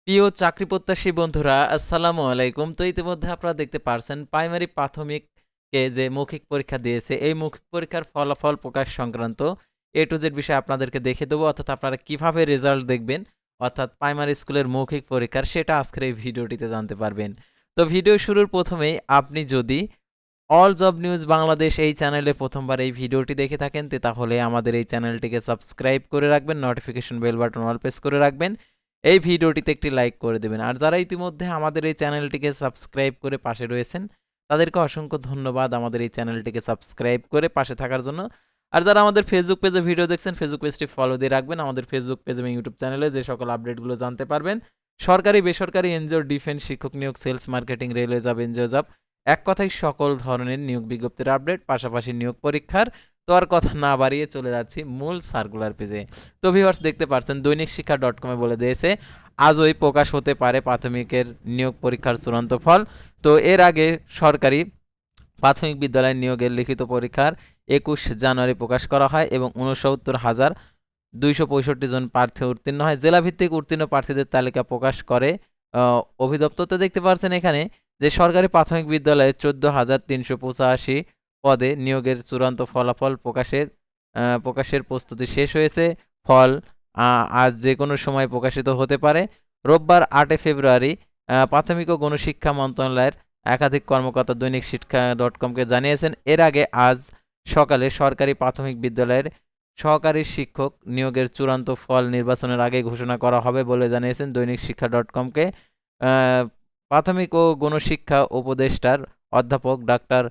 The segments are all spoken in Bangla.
প্রিয় চাকরি প্রত্যাশী বন্ধুরা, আসসালামু আলাইকুম। তো ইতিমধ্যে আপনারা দেখতে পারছেন প্রাইমারি প্রাথমিকে যে মৌখিক পরীক্ষা দিয়েছে, এই মৌখিক পরীক্ষার ফলাফল প্রকাশ সংক্রান্ত এ টু জেড বিষয় আপনাদেরকে দেখে দেবো, অর্থাৎ আপনারা কিভাবে রেজাল্ট দেখবেন, অর্থাৎ প্রাইমারি স্কুলের মৌখিক পরীক্ষার, সেটা আজকের এই ভিডিওটিতে জানতে পারবেন। তো ভিডিও শুরুর প্রথমেই আপনি যদি অল জব নিউজ বাংলাদেশ এই চ্যানেলে প্রথমবার এই ভিডিওটি দেখে থাকেন তাহলে আমাদের এই চ্যানেলটিকে সাবস্ক্রাইব করে রাখবেন, notification bell button all press করে রাখবেন, এই ভিডিওটিতে একটি লাইক করে দেবেন। আর যারা ইতিমধ্যে আমাদের এই চ্যানেলটিকে সাবস্ক্রাইব করে পাশে রয়েছেন তাদেরকে অসংখ্য ধন্যবাদ আমাদের এই চ্যানেলটিকে সাবস্ক্রাইব করে পাশে থাকার জন্য। আর যারা আমাদের ফেসবুক পেজে ভিডিও দেখছেন, ফেসবুক পেজটি ফলো দিয়ে রাখবেন। আমাদের ফেসবুক পেজ এবং ইউটিউব চ্যানেলে যে সকল আপডেটগুলো জানতে পারবেন, সরকারি বেসরকারি এনজিও, ডিফেন্স, শিক্ষক নিয়োগ, sales, marketing, railway job, NGO job, এক কথায় সকল ধরনের নিয়োগ বিজ্ঞপ্তির আপডেট, পাশাপাশি নিয়োগ পরীক্ষার। তো আর কথা না বাড়িয়ে চলে যাচ্ছি মূল সার্কুলার পেজে। তো ভিউয়ার্স, দেখতে পাচ্ছেন দৈনিক শিক্ষা .com-এ বলে দিয়েছে আজই প্রকাশ হতে পারে প্রাথমিকের নিয়োগ পরীক্ষার চূড়ান্ত ফল। তো এর আগে সরকারি প্রাথমিক বিদ্যালয় নিয়োগের লিখিত পরীক্ষার 21 জানুয়ারি প্রকাশ করা হয় এবং 69,265 জন প্রার্থী উত্তীর্ণ হয়। জেলাভিত্তিক উত্তীর্ণ প্রার্থীদের তালিকা প্রকাশ করে অধিদপ্তর। তো দেখতে পাচ্ছেন এখানে যে সরকারি প্রাথমিক বিদ্যালয়ে 14,385 পদে নিয়োগের চূড়ান্ত ফলাফল প্রকাশের প্রস্তুতি শেষ হয়েছে। ফল আজ যে কোনো সময় প্রকাশিত হতে পারে। রোববার 8 ফেব্রুয়ারি প্রাথমিক ও গণশিক্ষা মন্ত্রণালয়ের একাধিক কর্মকর্তা দৈনিক শিক্ষা .com-কে জানিয়েছেন, এর আগে আজ সকালে সরকারি প্রাথমিক বিদ্যালয়ের সহকারী শিক্ষক নিয়োগের চূড়ান্ত ফল নির্বাচনের আগে ঘোষণা করা হবে বলে জানিয়েছেন দৈনিক শিক্ষা .com-কে প্রাথমিক ও গণশিক্ষা উপদেষ্টার অধ্যাপক ডাক্তার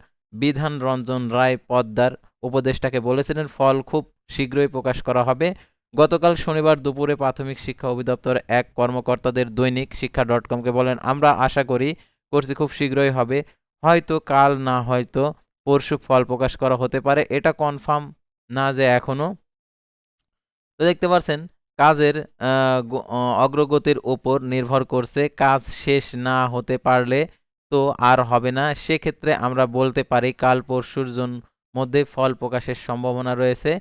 বিধান রঞ্জন রায় পদ্মার উপদেষ্টাকে বলেছিলেন ফল খুব শীঘ্রই প্রকাশ করা হবে। গতকাল শনিবার দুপুরে প্রাথমিক শিক্ষা অধিদপ্তর এক কর্মকর্তাদের দৈনিক শিক্ষা .com-কে বলেন, আমরা আশা করছি খুব শীঘ্রই হবে, হয়তো কাল, না হয়তো পরশু ফল প্রকাশ করা হতে পারে, এটা কনফার্ম না যে এখনো। তো দেখতে পাচ্ছেন কাজের অগ্রগতির ওপর নির্ভর করছে, কাজ শেষ না হতে পারলে তো আর হবে না, সেক্ষেত্রে আমরা বলতে পারি কাল পরশুর মধ্যে ফল প্রকাশের সম্ভাবনা রয়েছে।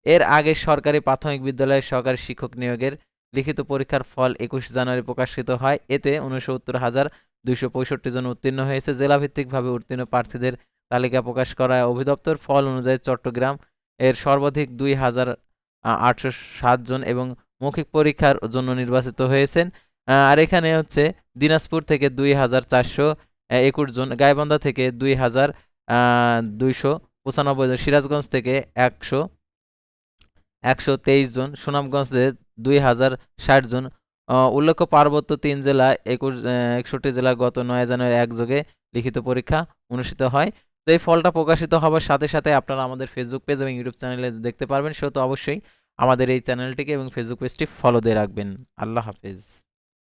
এর আগে সরকারি প্রাথমিক বিদ্যালয়ের সহকারী শিক্ষক নিয়োগের লিখিত পরীক্ষার ফল 21 জানুয়ারি প্রকাশিত হয়। এতে 69,265 জন উত্তীর্ণ হয়েছে। জেলাভিত্তিকভাবে উত্তীর্ণ প্রার্থীদের তালিকা প্রকাশ করায় অধিদপ্তর ফল অনুযায়ী চট্টগ্রাম এর সর্বাধিক 2,807 জন এবং মৌখিক পরীক্ষার জন্য নির্বাচিত হয়েছেন। আর এখানে হচ্ছে দিনাজপুর থেকে 2,421 জন, গাইবান্ধা থেকে 2,295 জন, সিরাজগঞ্জ থেকে 123 জন, সুনামগঞ্জে 2,060 জন। উল্লেখ্য পার্বত্য 3 জেলা 61 জেলার গত 9 জানুয়ারি একযোগে লিখিত পরীক্ষা অনুষ্ঠিত হয়। তো এই ফলটা প্রকাশিত হবার সাথে সাথে আপনারা আমাদের ফেসবুক পেজ এবং ইউটিউব চ্যানেলে দেখতে পারবেন। সেহেতু অবশ্যই আমাদের এই চ্যানেলটিকে এবং ফেসবুক পেজটি ফলো দিয়ে রাখবেন। আল্লাহ হাফেজ।